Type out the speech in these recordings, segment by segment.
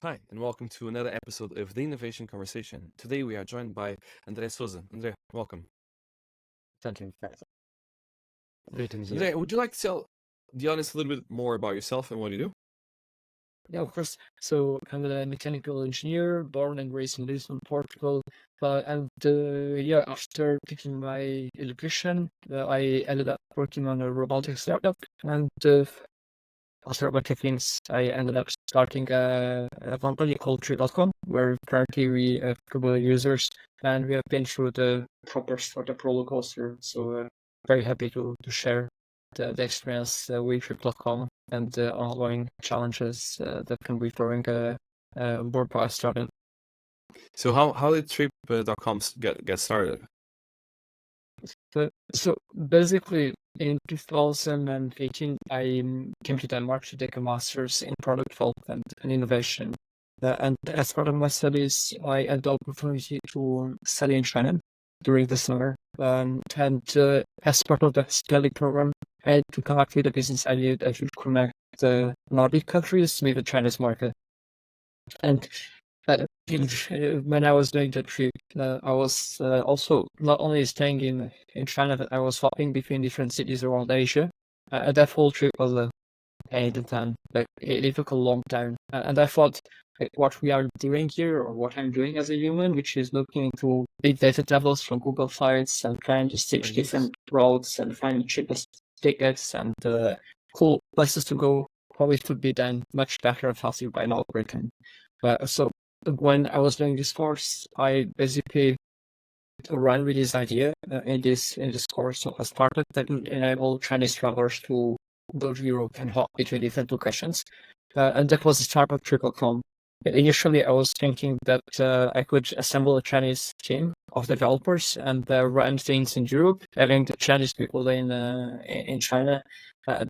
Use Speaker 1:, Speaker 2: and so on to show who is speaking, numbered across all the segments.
Speaker 1: Hi, and welcome to another episode of The Innovation Conversation. Today we are joined by André Sousa. André, welcome.
Speaker 2: Thank you. Greetings here.
Speaker 1: André, would you like to tell the audience a little bit more about yourself and what you do?
Speaker 2: Yeah, of course. So I'm a mechanical engineer, born and raised in Lisbon, Portugal. After taking my education, I ended up working on a robotics startup. After my things, I ended up starting a company called Tree.com, where currently we have a couple of users, and we have been through the proper startup roller coaster. Very happy to share the experience with Trip.com and the ongoing challenges that can be throwing board by a startup.
Speaker 1: So how did Trip.com get started?
Speaker 2: So basically, in 2018, I came to Denmark to take a master's in product development and innovation. And as part of my studies, I had the opportunity to study in China during the summer. As part of the study program, I had to come up with a business idea that should connect the Nordic countries with the Chinese market. And when I was doing the trip, I was also not only staying in China, but I was hopping between different cities around Asia. That whole trip was a pain in the time. Like it took a long time, and I thought like, what we are doing here, or what I'm doing as a human, which is looking into big data tables from Google Sites and trying to stitch different routes and find cheapest tickets and cool places to go, probably could be done much better and faster by an algorithm. So when I was doing this course, I basically ran with this idea in this course of a startup that would enable Chinese travelers to go to Europe and hop between different locations. And that was the startup Trickle.com. Initially, I was thinking that I could assemble a Chinese team of developers and run things in Europe, having the Chinese people in China.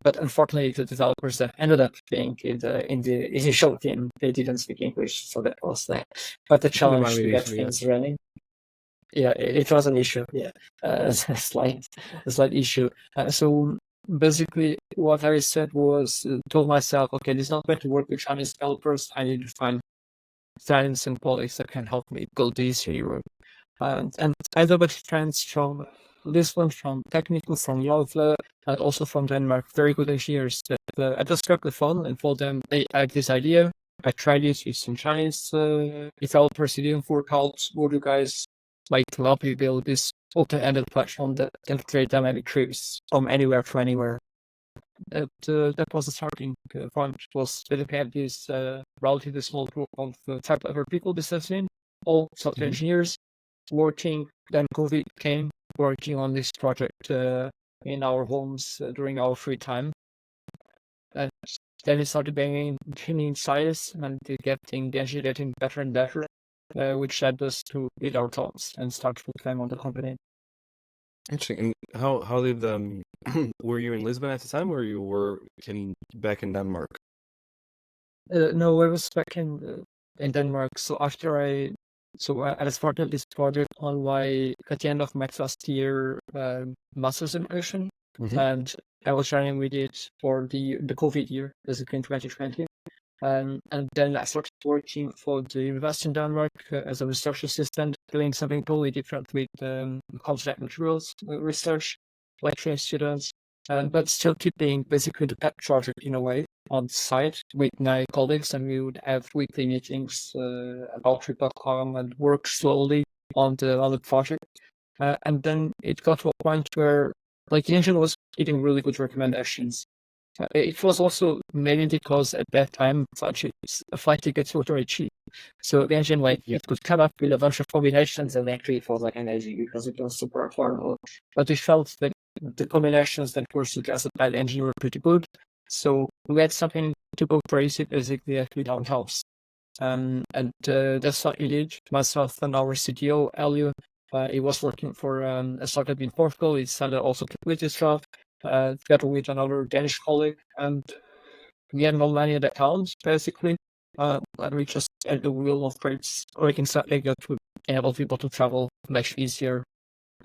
Speaker 2: But unfortunately, the developers that ended up being in the initial team, they didn't speak English, so that was quite the challenge to get things running. Yeah, it was an issue. Yeah, a slight issue. So basically, what I said was told myself, okay, this is not going to work with Chinese developers. I need to find friends and colleagues that can help me build this Europe. And I developed friends from Lisbon, from technical, from Java, and also from Denmark. Very good engineers. I just struck the phone and told them, hey, I have this idea. I tried it with some Chinese developers. It didn't work out. Would you guys like to help me build this open-ended platform that can create dynamic trips from anywhere to anywhere? That was the starting point. Was that we had this relatively small group of type of people discussing, all software engineers working. Then COVID came, working on this project in our homes during our free time. And then it started gaining size and getting the engine getting better and better, which led us to build our thoughts and start full time on the company.
Speaker 1: Interesting. And how did were you in Lisbon at the time, or you were back in Denmark?
Speaker 2: No, I was back in Denmark. So I started this project at the end of my last year master's immersion, and I was running with it for the COVID year, basically in 2020. And then I started working for the university in Denmark as a research assistant, doing something totally different with concept materials research, lecturing students, but still keeping basically the pet project in a way on site with my colleagues, and we would have weekly meetings about Trip.com and work slowly on the project. And then it got to a point where, like, the engine was getting really good recommendations. It was also mainly because at that time, flight tickets were very cheap. So the engine, it could come up with a bunch of combinations, and actually it was like amazing because it was super affordable. But we felt that the combinations that were suggested by the engine were pretty good. So we had something to go crazy, basically, at without house. And that's what we did. Myself and our CTO, Elio, he was working for a startup in Portugal. He decided also to quit his job together with another Danish colleague, and we had no money at the account, basically. And we just had the wheel of trades working something that would enable people to travel much easier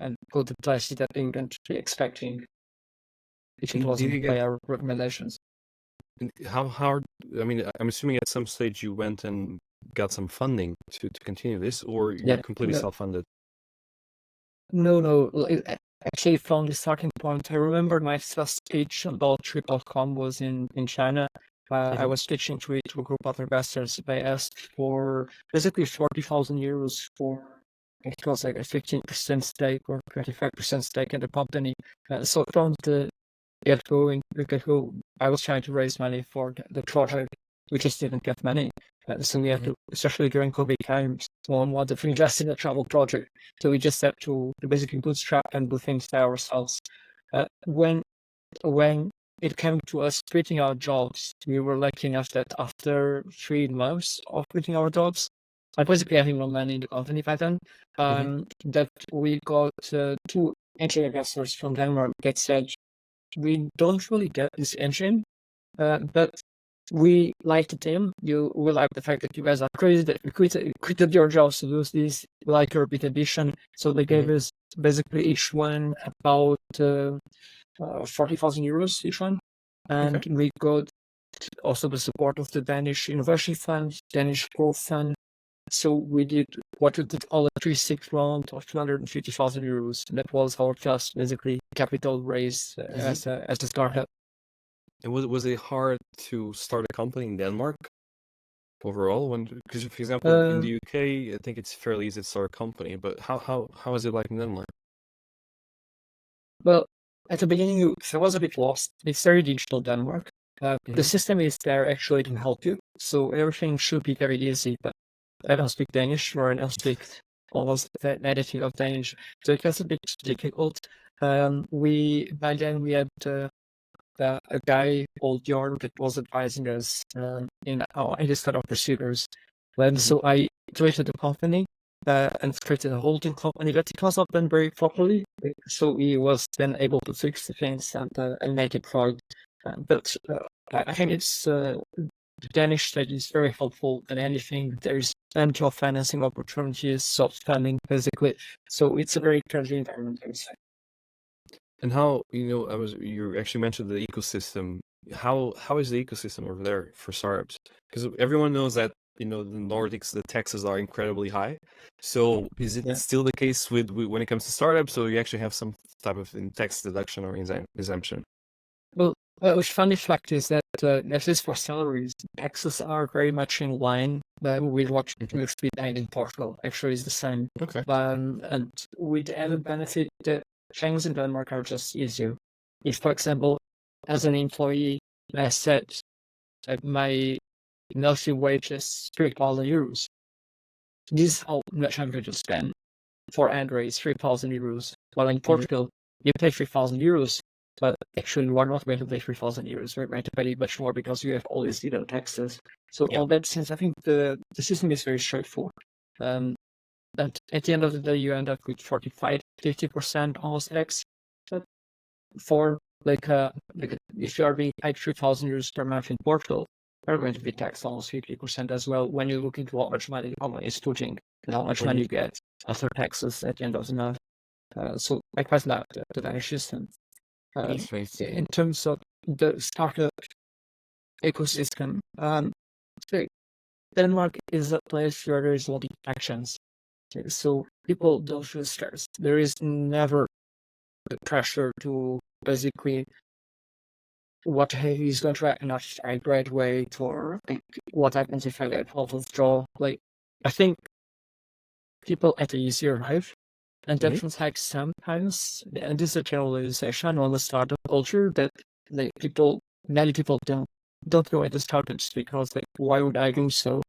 Speaker 2: and go to places that they wouldn't be expecting if it wasn't by our recommendations.
Speaker 1: how hard? I mean, I'm assuming at some stage you went and got some funding to continue this, or you're
Speaker 2: Yeah,
Speaker 1: completely self-funded.
Speaker 2: no. Actually, from the starting point, I remember my first pitch about Trip.com was in China. I was pitching to a group of investors. They asked for basically 40,000 euros for, it was like a 15% stake or 25% stake in the company. So from the get-go, I was trying to raise money for the project. We just didn't get money. So we had to, especially during COVID times, someone wanted to invest in a travel project. So we just had to basically bootstrap and do things by ourselves. When it came to us quitting our jobs, we were lucky enough that after 3 months of quitting our jobs, I basically having no money in the company by then, that we got 2 angel investors from Denmark that said, we don't really get this engine, but we like the team. We like the fact that you guys are crazy, that you quitted your jobs to do this. We like your big ambition. So they gave us basically each one about 40,000 euros each one. And we got also the support of the Danish Innovation Fund, Danish Growth Fund. So we did all a 3-6 round of 250,000 euros. That was our first basically capital raise as a startup.
Speaker 1: And was it hard to start a company in Denmark overall? Because for example, in the UK, I think it's fairly easy to start a company. But how is it like in Denmark?
Speaker 2: Well, at the beginning, I was a bit lost. It's very digital Denmark. The system is there actually to help you, so everything should be very easy. But I don't speak Danish, or I don't speak almost the native of Danish, so it was a bit difficult. By then we had a guy called Jorn that was advising us in this kind of procedures. So I created a company and created a holding company that it was not done very properly. So he was then able to fix the things and make it right. But I think it's the Danish state is very helpful in anything. There's plenty of financing opportunities, soft funding, basically. So it's a very friendly environment, I would say.
Speaker 1: And how, you actually mentioned the ecosystem. How is the ecosystem over there for startups? Because everyone knows that, the Nordics, the taxes are incredibly high. So is it still the case with when it comes to startups? So you actually have some type of tax deduction or exemption?
Speaker 2: Well, a funny fact is that at least for salaries, taxes are very much in line with what you paid in Portugal. Actually, it's the same.
Speaker 1: Okay.
Speaker 2: And with the added benefit that things in Denmark are just easier. If, for example, as an employee, I said my monthly wage is 3,000 euros. This is how much I'm going to spend. For Andre, it's 3,000 euros. While in Portugal, you pay 3,000 euros, but actually you are not going to pay 3,000 euros. You're going to pay much more because you have all these taxes. So all that sense, I think the system is very straightforward. And at the end of the day, you end up with 45-50% almost tax. But for if you are being paid 3,000 euros per month in Portugal, you're going to be taxed almost 50% as well when you look into how much money the company is putting and how much money you get after taxes at the end of the month. So I quite like the Danish system. In terms of the startup ecosystem, Denmark is a place where there is a lot of actions. So people don't feel stressed. There is never the pressure to basically what he's going to not I graduate or what happens if I get half withdraw. I think people at the easier life, and that feels like sometimes, and this is a generalization on the startup culture that many people don't go into startups because why would I do so?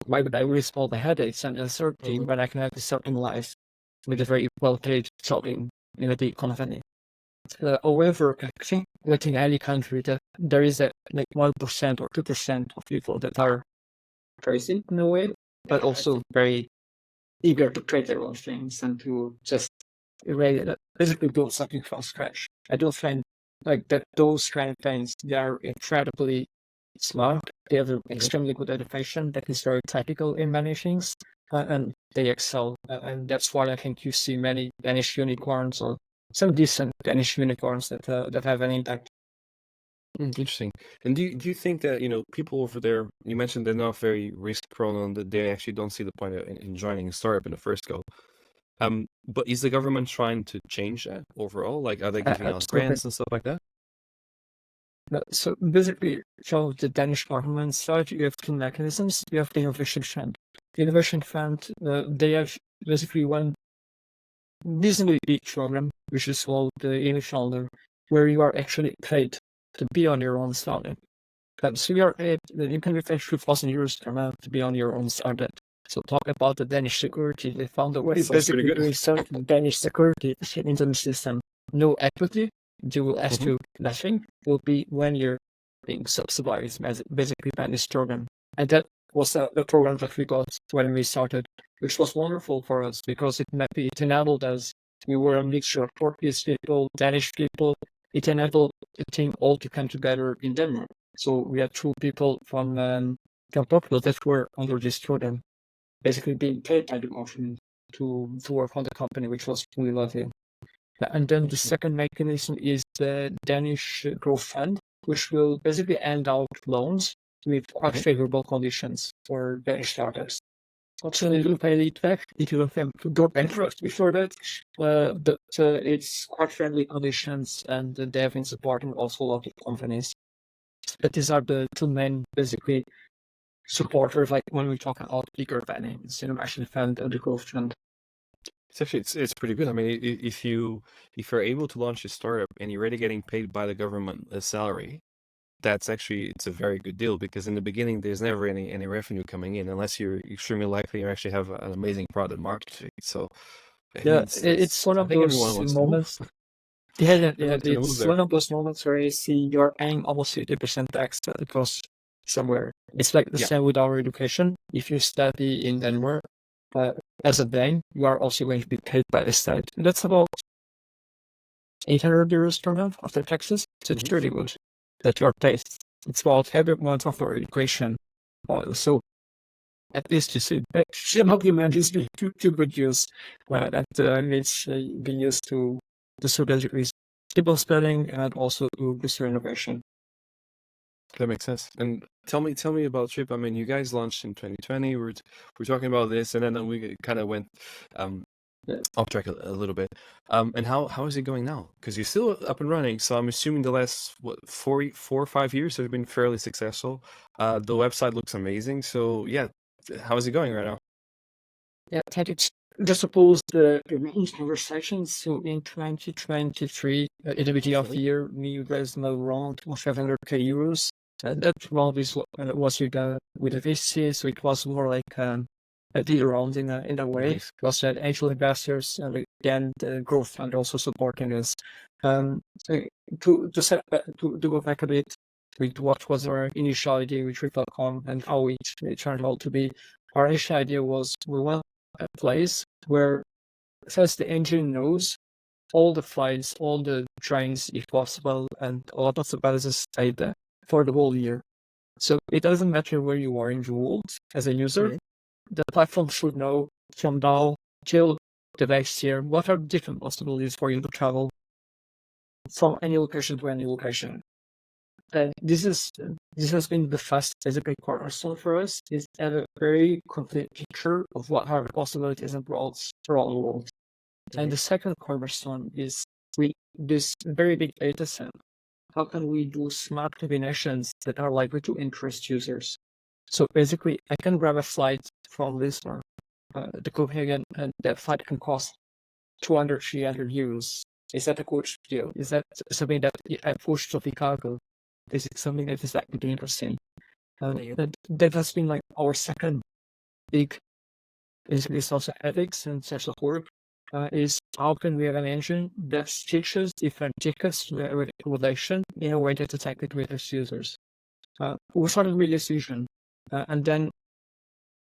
Speaker 2: Why would I risk all the headaches and uncertainty when I can have a certain life with a very well-paid job in a big company? However, I think within any country that there is 1% or 2% of people that are crazy in a way, but also very eager to create their own things and to just basically build something from scratch. I don't find that those kind of things, they are incredibly smart. They have an extremely good education that is very technical in many things, and they excel. And that's why I think you see many Danish unicorns or some decent Danish unicorns that have an impact.
Speaker 1: Interesting. And do you think that, people over there, you mentioned they're not very risk prone and that they actually don't see the point in joining a startup in the first go. But is the government trying to change that overall? Like, are they giving out
Speaker 2: Absolutely.
Speaker 1: grants and stuff like that?
Speaker 2: So basically, so the Danish government side, you have two mechanisms. You have the innovation fund. The innovation fund, they have basically one reasonably big program, which is called the Initialer, where you are actually paid to be on your own startup. So you are paid, you can get 2,000 euros per month to be on your own startup. So talk about the Danish security. They found a way
Speaker 1: Sounds pretty
Speaker 2: basically
Speaker 1: good.
Speaker 2: to insert the Danish security into the system. No equity, you will ask
Speaker 1: Mhm.
Speaker 2: you nothing, will be when you're being subsidized basically by this program. And that was the program that we got when we started, which was wonderful for us because it enabled us. We were a mixture of Portuguese people, Danish people. It enabled the team all to come together in Denmark. So we had two people from Portugal that were under this program, basically being paid by the government to work on the company, which was really lovely. And then the second mechanism is the Danish Growth Fund, which will basically end out loans with quite
Speaker 1: Mhm.
Speaker 2: favorable conditions for Danish startups. Actually, will pay it back if you have to go bankrupt before that. But it's quite friendly conditions, and they have been supporting also local companies. But these are the two main, basically, supporters, like when we talk about bigger finance, Innovation Fund and the Growth Fund.
Speaker 1: It's pretty good. I mean, if you're able to launch a startup and you're already getting paid by the government a salary, it's a very good deal because in the beginning there's never any revenue coming in unless you're extremely likely you actually have an amazing product market fit. So I
Speaker 2: Yeah,
Speaker 1: mean,
Speaker 2: it's one
Speaker 1: I
Speaker 2: of
Speaker 1: think everyone
Speaker 2: those
Speaker 1: wants to move.
Speaker 2: moments. Yeah,
Speaker 1: Everyone's gonna move
Speaker 2: it's
Speaker 1: there.
Speaker 2: one of those moments where you see you're paying almost 50% tax because somewhere. It's like the
Speaker 1: Yeah.
Speaker 2: same with our education. If you study in Denmark, uh, as a Dane, you are also going to be paid by the state. And that's about 800 euros per month after taxes. So it's
Speaker 1: Mhm.
Speaker 2: pretty good that you are paid. It's about every month of our education. So at least you see some argument is to produce that needs be used to student degrees, stable spelling, and also to boost your innovation.
Speaker 1: That makes sense. And tell me about Trip. I mean, you guys launched in 2020. We're talking about this, and then we kind of went um
Speaker 2: Yeah.
Speaker 1: off track a little bit. And how is it going now? Because you're still up and running. So I'm assuming the last what 4 or 5 years have been fairly successful. The website looks amazing. So yeah, how is it going right now?
Speaker 2: Yeah, thank you. Just suppose the range conversations. So in 2023, at the beginning of the year, we raised around 700k euros. That round is what was with the VC, so it was more like a deal round in a way.
Speaker 1: Nice.
Speaker 2: Because that angel investors and again the growth fund also supporting us. So to go back a bit with what was our initial idea with Triple.com and how it turned out to be. Our initial idea was we want a place where first the engine knows all the flights, all the trains if possible, and a lot of the balances stay there for the whole year. So it doesn't matter where you are in the world as a user, the platform should know from now till the next year what are the different possibilities for you to travel from any location to any location. And this has been the first basically cornerstone for us, is have a very complete picture of what are the possibilities and roles for all the world. And the second cornerstone is this very big data set. How can we do smart combinations that are likely to interest users? So basically, I can grab a flight from Lisbon to Copenhagen, and that flight can cost 200, 300 euros. Is that a good deal? Is that something that I push to Chicago? This is something that is actually interesting. That has been like our second big, basically social ethics and social work, is how can we have an engine that stitches different tickets with relation in a way that detects it with its users. We started with this vision, and then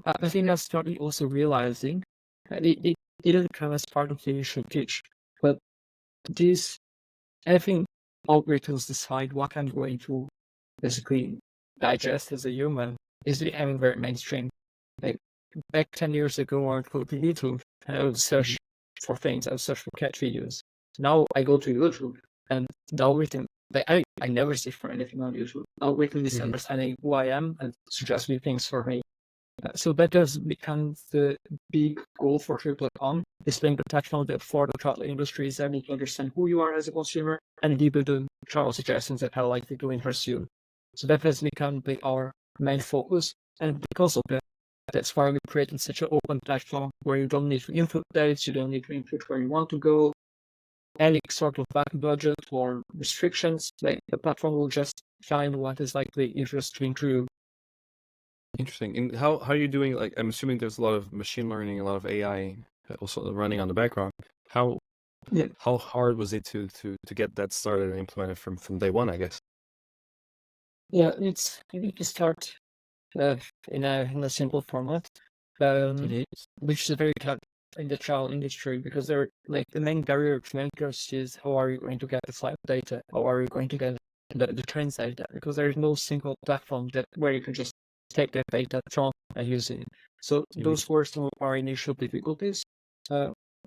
Speaker 2: I think I started also realizing that it didn't come as part of the initial pitch, but this, I think algorithms decide what I'm going to basically digest as a human is becoming very mainstream. Like back 10 years ago, I would go to YouTube and I would search for things, I would search for cat videos. Now I go to YouTube And the algorithm, I never see for anything unusual. The algorithm is understanding who I am and suggesting things for me. So that does become the big goal for Trip.com, displaying the technology for the travel industry is able to understand who you are as a consumer and give you the travel suggestions that are likely to interest you. So that has become our main focus. And because of that, that's why we created such an open platform where you don't need to input dates, you don't need to input where you want to go, any sort of back budget or restrictions. Like the platform will just find what is likely interesting to you.
Speaker 1: Interesting. And how are you doing? Like, I'm assuming there's a lot of machine learning, a lot of AI also running on the background. How
Speaker 2: Yeah.
Speaker 1: how hard was it to get that started and implemented from day one, I guess?
Speaker 2: Yeah, I think you start in a simple format, which is very tough in the travel industry because they're like the main barrier to entry is how are you going to get the flight data? How are you going to get the train data? Because there is no single platform where you can just take that data from and use it. So those were some of our initial difficulties.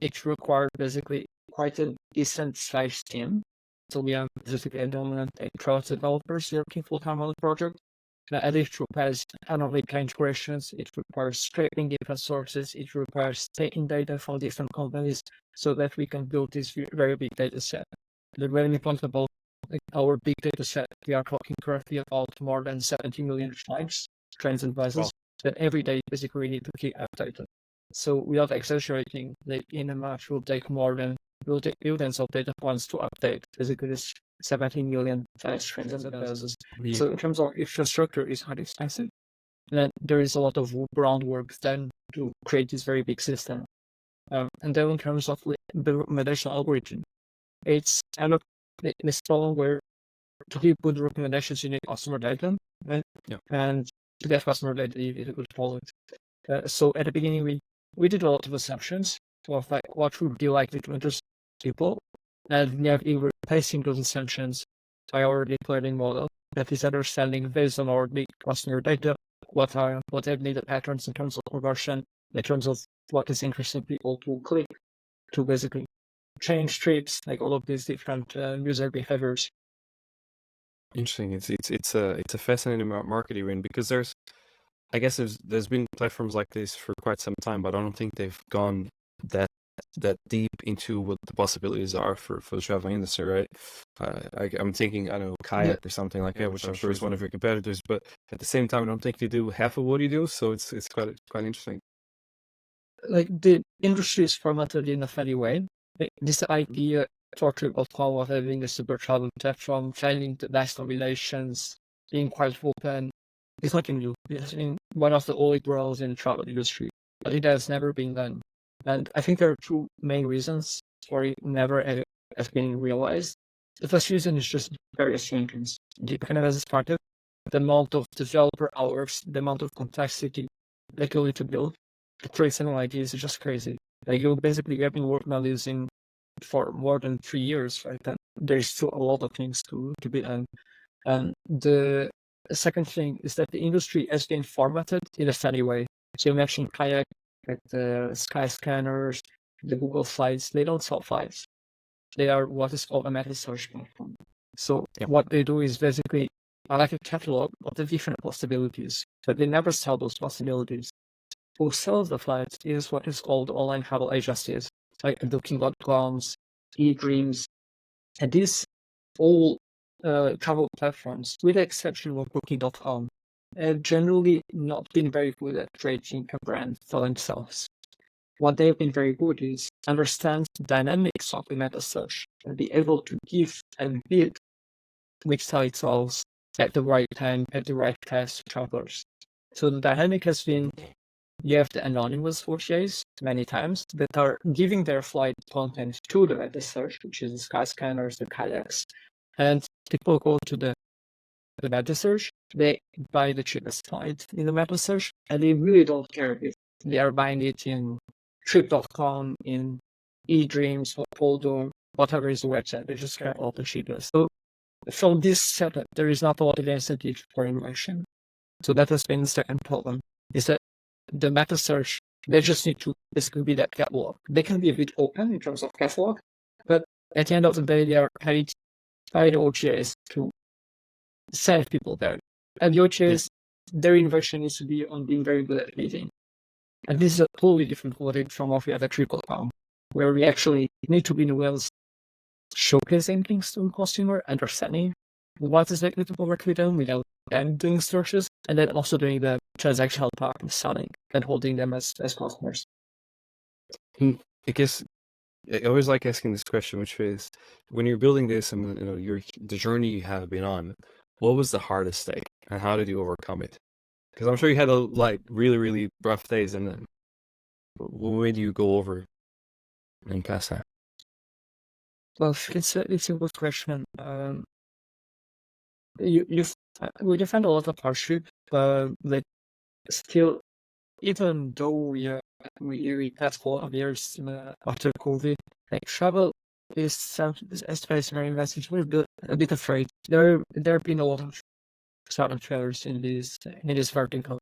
Speaker 2: It required basically quite a decent sized team. So we have basically a dominant travel developers working full-time on the project. And it requires analytical integrations, it requires scraping different sources, it requires taking data from different companies so that we can build this very big data set. When we talk about our big data set, we are talking currently about more than 70 million flights, trains and buses that every day basically we need to keep updated. So without exaggerating, in a month will take billions of data points to update basically this 17 million flights, trains and buses. So in terms of infrastructure, is highly expensive. And then there is a lot of groundwork then to create this very big system. And then in terms of the recommendation algorithm, it's kind of this problem where to keep good recommendations, you need customer data, right?
Speaker 1: Yeah.
Speaker 2: And to get customer data, you need a good product. So at the beginning, we did a lot of assumptions of like what would be likely to interest people, and we were replacing those assumptions by our deep learning model that is understanding based on our big customer data what are needed patterns in terms of conversion, in terms of what is interesting people to click, to basically change trips, like all of these different user behaviors.
Speaker 1: Interesting. It's a fascinating market you're in because I guess there's been platforms like this for quite some time, but I don't think they've gone that deep into what the possibilities are for the travel industry, right? I'm thinking, I don't know, Kayak or something like that, which I'm sure is one of your competitors, but at the same time, I don't think they do half of what you do, so it's quite interesting.
Speaker 2: Like the industry is formatted in a funny way. This idea talked about how having a super travel platform, finding the best combinations, being quite open. It's nothing new. It's in one of the old worlds in the travel industry, but it has never been done. And I think there are two main reasons for it never has been realized. The first reason is just various rankings. Kind of as a startup, the amount of developer hours, the amount of complexity that you need to build to create something like this is just crazy. Like you basically have been working on this for more than 3 years, right? And there's still a lot of things to be done. And the second thing is that the industry has been formatted in a funny way. So you mentioned Kayak, like the Sky Scanners, the Google Flights, they don't sell flights. They are what is called a meta search platform. So what they do is basically like a catalog of the different possibilities, but they never sell those possibilities. Who sells the flights is what is called online travel agencies, like Booking.coms, eDreams, and these all travel platforms, with the exception of Booking.com, have generally not been very good at creating a brand for themselves. What they've been very good is understand the dynamics of the meta search and be able to give and build which titles at the right time, at the right place to travelers. So the dynamic has been you have the anonymous OTAs many times that are giving their flight content to the meta search, which is the sky scanners, the kayaks, and people go to the meta search, they buy the cheapest flight in the meta search, and they really don't care if they are buying it in Trip.com, in eDreams, or Poldo, whatever is the website, they just care about the cheapest. So from this setup, there is not a lot of incentive for innovation. So that has been the second problem, is that the meta search, they just need to basically be that catalog. They can be a bit open in terms of catalog, but at the end of the day, they are heavy by the OGs to send people there. And the
Speaker 1: Yeah.
Speaker 2: OGs, their innovation needs to be on being very good at leading. And this is a totally different quality from what we have at Triple.com, where we actually need to be in the wells showcasing things to the customer, understanding what is likely to work with them without them doing searches, and then also doing the transactional part of selling and holding them as customers.
Speaker 1: I guess I always like asking this question, which is when you're building this and the journey you have been on, what was the hardest thing and how did you overcome it? Because I'm sure you had like really, really rough days, and then what way do you go over and past that?
Speaker 2: Well, it's a good question. We defend a lot of hardship, but still, even though we passed a lot of years after COVID, like travel is as far as very investors, we're a bit afraid. There have been a lot of startup trailers in this vertical.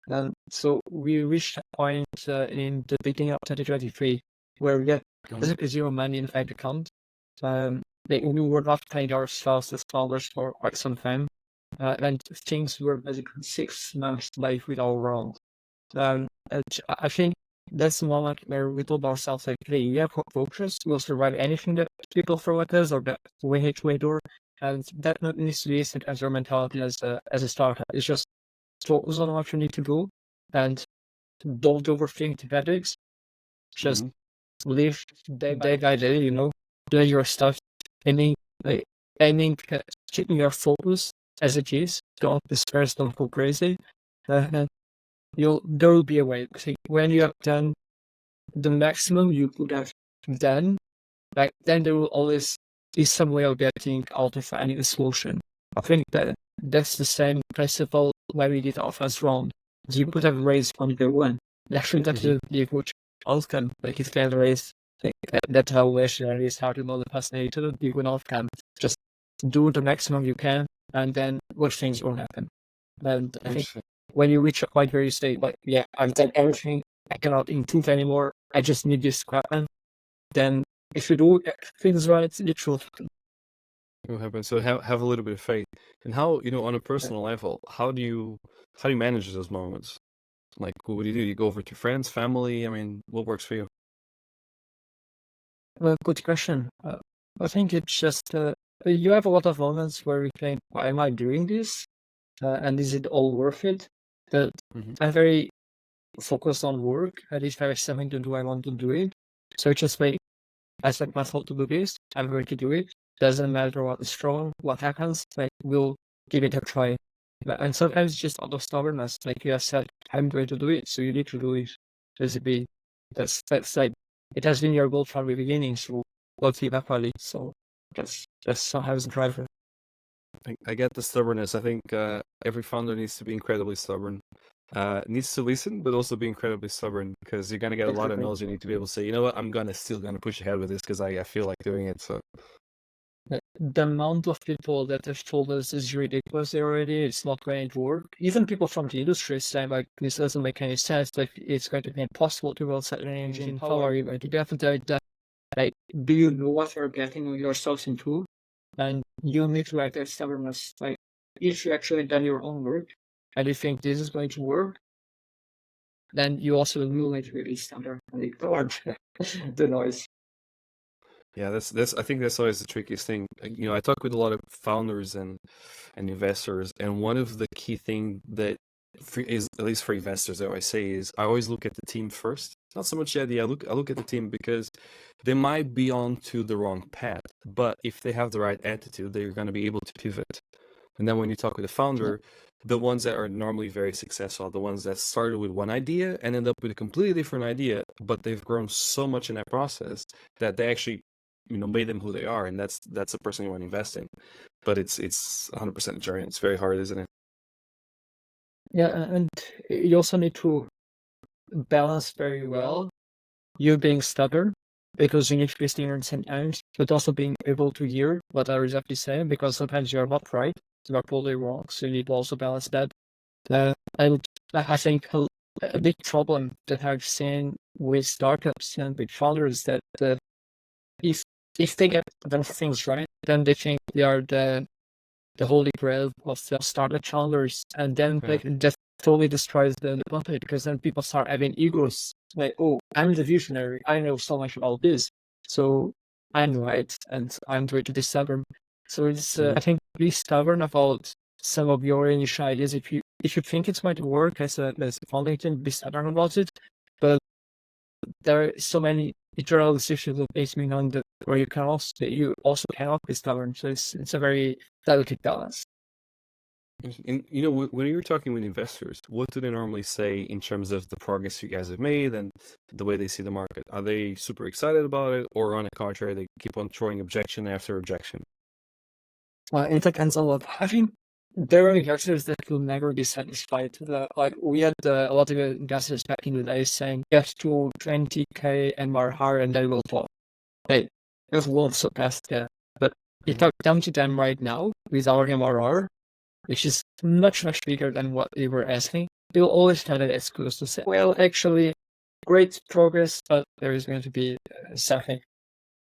Speaker 2: And so we reached a point in the beginning of 2023 where we had basically zero money in the bank account. We were not paying ourselves as founders for quite some time. And things were basically 6 months late with our round. And I think that's the moment where we told ourselves, like, hey, we have focus, we'll survive anything that people throw at us or that we hate way door. And that needs to be as our mentality as a startup. It's just focus on what you need to do and don't overthink the metrics. Just live day by day, do your stuff, aiming, keeping your focus as it is. Don't disperse, don't go crazy. And there will be a way. When you have done the maximum you could have done, then there will always be some way of getting out of any solution. I think that's the same principle why we did our first round. You could have raised on day one. That should actually be a good outcome. Like if you can raise, that's how legendary is how to know the fascinator, you can outcome. Just do the maximum you can, and then what things will happen. And I think when you reach a point where you say, like, yeah, I've done everything, I cannot improve anymore, I just need this to happen, then if you do things right, it will happen.
Speaker 1: It will happen. So have a little bit of faith. And how, on a personal level, how do you manage those moments? Like, what do? You go over to friends, family? I mean, what works for you?
Speaker 2: Well, good question. I think it's just you have a lot of moments where you think, why am I doing this? And is it all worth it? But I'm very focused on work, and if there is something to do, I want to do it. So it's just like, I set myself to do this, I'm going to do it. Doesn't matter what is wrong, what happens, we'll give it a try. And sometimes it's just out of stubbornness, like you have said, I'm going to do it, so you need to do it. Basically, that's like, it has been your goal from the beginning, so we'll keep up on it. So that's sometimes the driver.
Speaker 1: I get the stubbornness. I think every founder needs to be incredibly stubborn. Needs to listen, but also be incredibly stubborn, because you're gonna get a lot of no's. You need to be able to say, you know what, I'm still gonna push ahead with this because I feel like doing it. So
Speaker 2: the amount of people that have told us is ridiculous already, it's not going to work. Even people from the industry say, like, this doesn't make any sense, like, it's going to be impossible to build such an engine. How are you going to get that? Like, do you know what you're getting yourselves into? And you need to act as stubbornness. Like, if you actually done your own work and you think this is going to work, then you also will need to be stubborn and ignore the noise.
Speaker 1: yeah, that's I think that's always the trickiest thing. I talk with a lot of founders and investors, and one of the key thing that is, at least for investors, that I say is I always look at the team first. Not so much the idea. I look at the team, because they might be onto the wrong path, but if they have the right attitude, they're going to be able to pivot. And then when you talk with the founder, the ones that are normally very successful are the ones that started with one idea and end up with a completely different idea, but they've grown so much in that process that they actually, made them who they are, and that's the person you want to invest in. But it's 100% a journey. It's very hard, isn't it?
Speaker 2: Yeah, and you also need to balance very well you being stubborn, because you need to be stubborn sometimes, but also being able to hear what others have to say, because sometimes you're not right, you're totally wrong, so you need to also balance that. And I think a big problem that I've seen with startups and with founders that if if they get them things right, then they think they are the holy grail of the startup founders, and then
Speaker 1: Yeah.
Speaker 2: like it just totally destroys the company, because then people start having egos like, oh, I'm the visionary, I know so much about this, so I'm right, and I'm going to be stubborn. So it's I think be stubborn about some of your initial ideas. If you think it might work as a founding team, be stubborn about it. But there are so many internal decisions of based on the where you also cannot be stubborn. So it's a very delicate balance.
Speaker 1: And you know, when you're talking with investors, what do they normally say in terms of the progress you guys have made and the way they see the market? Are they super excited about it, or on the contrary, they keep on throwing objection after objection?
Speaker 2: It depends a lot. I think there are investors that will never be satisfied. Like we had a lot of investors back in the day saying get to 20K MRR and they will fall. Hey, it won't surpass that. But if I come to them right now with our MRR, which is much, much bigger than what they were asking, they will always have an excuse to say, well, actually, great progress, but there is going to be something.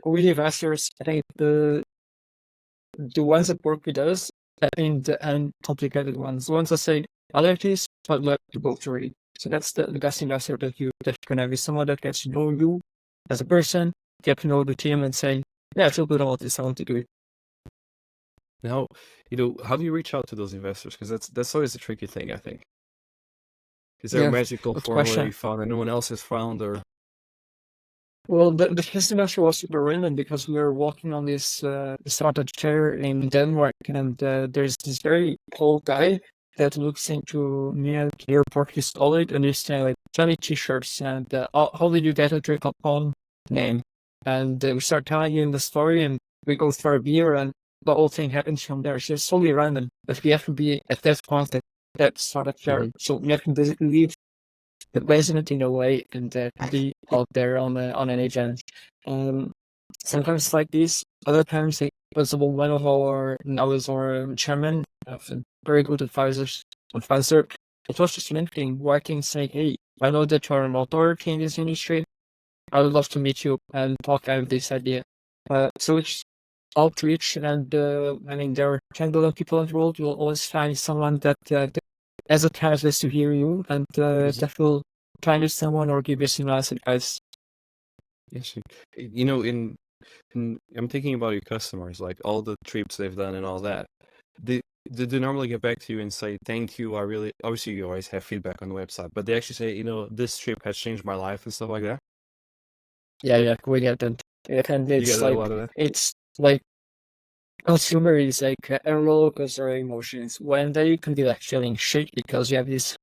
Speaker 2: With investors, I think the ones that work with us, I think the uncomplicated ones that say, I like this, but let you go through it. So that's the best investor that you can have, is someone that gets to know you as a person, get to know the team, and say, yeah, I feel good about this, I want to do it.
Speaker 1: Now, you know, how do you reach out to those investors? Because that's always a tricky thing, I think. Is there a
Speaker 2: Yeah,
Speaker 1: magical
Speaker 2: good
Speaker 1: formula
Speaker 2: question.
Speaker 1: you found that no one else has found, or?
Speaker 2: Well, the first semester was super random because we were walking on this startup chair in Denmark, and there's this very old guy that looks into me at the airport. He's solid, and he's saying like 20 t-shirts, and how did you get a drink upon name? And we start telling him the story, and we go for a beer, and the whole thing happens from there. So it's totally random, but we have to be at that point at that startup chair. So we have to basically leave resonant in a way, and be out there on an agent. Sometimes like this, other times like possible one of our chairman of a very good advisor. It was just anything working saying, hey, I know that you're an authority in this industry. I would love to meet you and talk about this idea. So it's outreach, and I mean there are 10 billion people in the world. You'll always find someone that as a catalyst to hear you, and that will try to someone or give you some nice advice.
Speaker 1: Yes, you know, I'm thinking about your customers, like all the trips they've done and all that. Did, did they normally get back to you and say, thank you, I really, obviously you always have feedback on the website, but they actually say, you know, this trip has changed my life and stuff like that?
Speaker 2: Yeah, we get that. And
Speaker 1: You get a lot of that?
Speaker 2: it's like consumer is like a roller coaster of emotions. One day you can be like feeling shit because you have this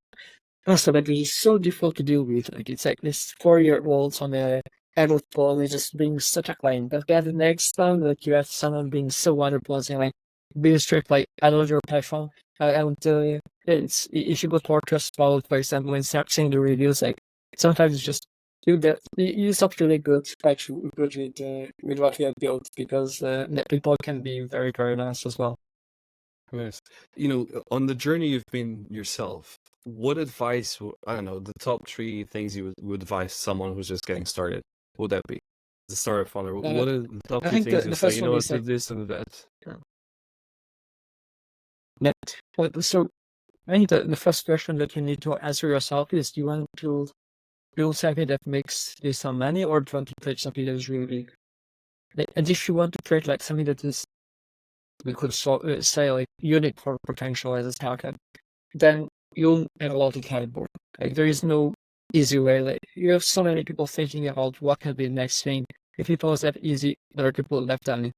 Speaker 2: customer that is so difficult to deal with. Like it's like this 4-year-old on a adult phone is just being such a client. But then the next time like you have someone being so wonderful and like being strict, like I love your platform. I will tell you, it's if you go to our trust wallet, for example, and start seeing the reviews, like sometimes it's just you stop feeling good, actually good with what you have built, because people can be very, very nice as well.
Speaker 1: Yes. You know, on the journey you've been yourself, what advice, I don't know, the top three things you would advise someone who's just getting started, what would that be? The startup founder,
Speaker 2: Uh,
Speaker 1: what are the top
Speaker 2: I
Speaker 1: three
Speaker 2: think
Speaker 1: things you'll
Speaker 2: the
Speaker 1: say,
Speaker 2: first
Speaker 1: you know
Speaker 2: one
Speaker 1: what,
Speaker 2: is
Speaker 1: do
Speaker 2: like
Speaker 1: this and that?
Speaker 2: net. So I think the first question that you need to answer yourself is: do you want to build something that makes you some money, or do you want to create something that is really big? And if you want to create like something that is, we could say like unique for potential as a startup, then you'll have a lot of hard work. Like there is no easy way. Like you have so many people thinking about what can be the next thing. If it was that easy, other people left on it.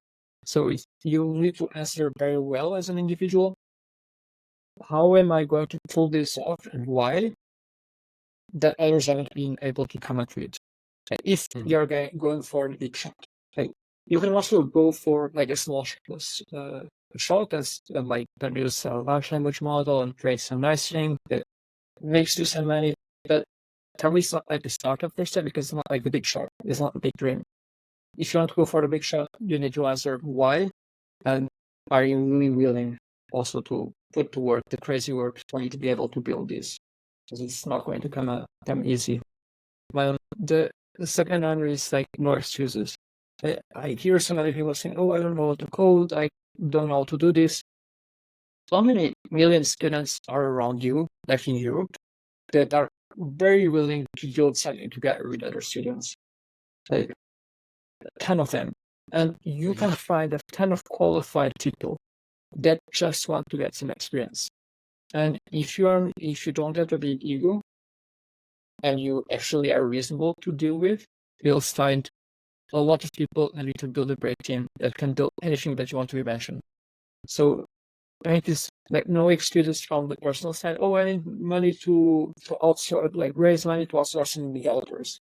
Speaker 2: So you need to answer very well as an individual. How am I going to pull this off, and why? That others haven't been able to come up with. If you're going for the big shot, like you can also go for like a small shot that's like produce a large language model and create some nice thing that makes you some money. But tell me, it's not like a startup per se, because it's not like the big shot. It's not a big dream. If you want to go for the big shot, you need to answer why, and are you really willing also to put to work the crazy work for you to be able to build this? Because it's not going to come easy. The second one is like no excuses. I hear some other people saying, "Oh, I don't know how to code. I don't know how to do this." How many million students are around you, like in Europe, that are very willing to build something together with other students? Like a ton of them, and you can find a ton of qualified people that just want to get some experience. And if you don't have a big ego and you actually are reasonable to deal with, you'll find a lot of people and you can build a great team that can do anything that you want to imagine. So it is like no excuses from the personal side. Oh, I need money to outsource, like raise money to outsourcing developers.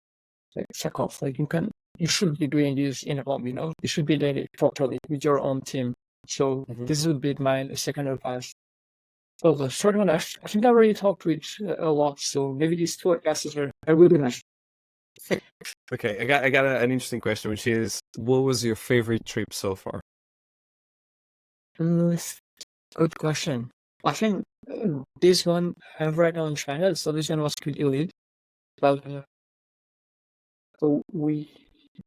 Speaker 2: Like check off. Like you should be doing this in home. You should be doing it properly with your own team. So this would be my second advice. Well, the third one, I think I already talked with a lot, so maybe these two podcasts are really nice.
Speaker 1: Okay, I got an interesting question, which is, what was your favorite trip so far?
Speaker 2: Good question. I think this one I have right now in China, so this one was pretty elite. But so we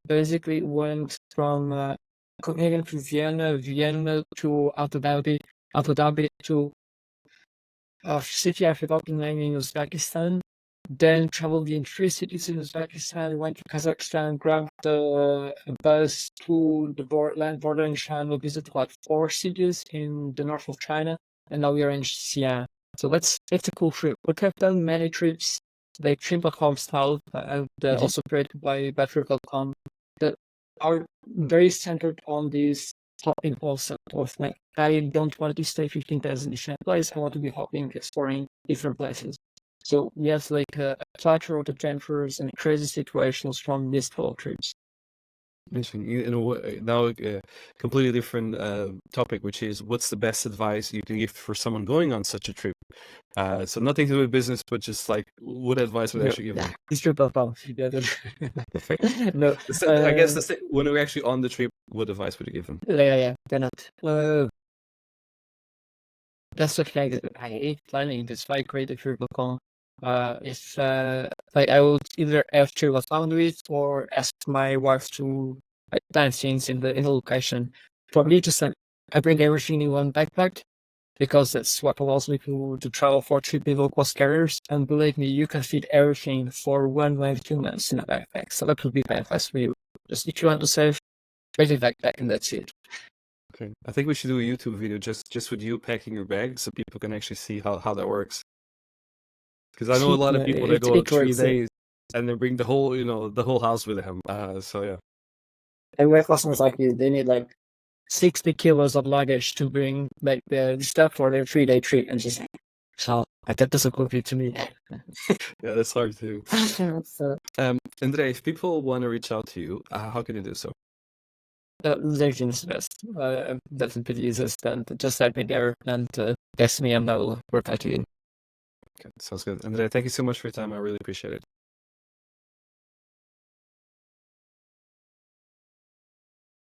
Speaker 2: basically went from Copenhagen to Vienna, Vienna to Abu Dhabi, Abu Dhabi to a city I forgot the name in Uzbekistan. Then traveled in 3 cities in Uzbekistan, went to Kazakhstan, grabbed a bus to the land border in China, visited 4 cities in the north of China, and now we are in Xi'an. So it's a cool trip. We have done many trips, like trip.com style, also created by Battery.com, that are very centered on these hopping also. Like, I don't want to stay 15,000 in a place, I want to be hopping, exploring different places. So we have like a plethora of adventures and crazy situations from these 12 trips.
Speaker 1: Now a completely different topic, which is, what's the best advice you can give for someone going on such a trip? So nothing to do with business, but just like, what advice would you actually give them?
Speaker 2: This trip of No,
Speaker 1: I guess when we're actually on the trip, what advice would you give them?
Speaker 2: yeah, they're not. That's the thing that I hate planning. That's why I created trip.com. If like I would either have to found it or ask my wife to plan things in the location. For me, just like I bring everything in one backpack because that's what allows me to travel for 3 low cost carriers. And believe me, you can fit everything for 1 months in a backpack. So that would be my advice for you. Just if you want to save, bring a backpack and that's it.
Speaker 1: Okay, I think we should do a YouTube video just with you packing your bag, so people can actually see how that works. Because I know a lot of people that go 3 days and they bring the whole house with them. So yeah.
Speaker 2: And we have customers like you, they need like 60 kilos of luggage to bring like the stuff for their 3-day trip, and just so that doesn't compute to me.
Speaker 1: Yeah, that's hard too.
Speaker 2: So,
Speaker 1: Andre, if people want to reach out to you, how can they do so?
Speaker 2: LinkedIn is the best. That's the easiest, and just add me there and text me and I'll reply to you.
Speaker 1: Okay, sounds good. Andre, thank you so much for your time. I really appreciate it.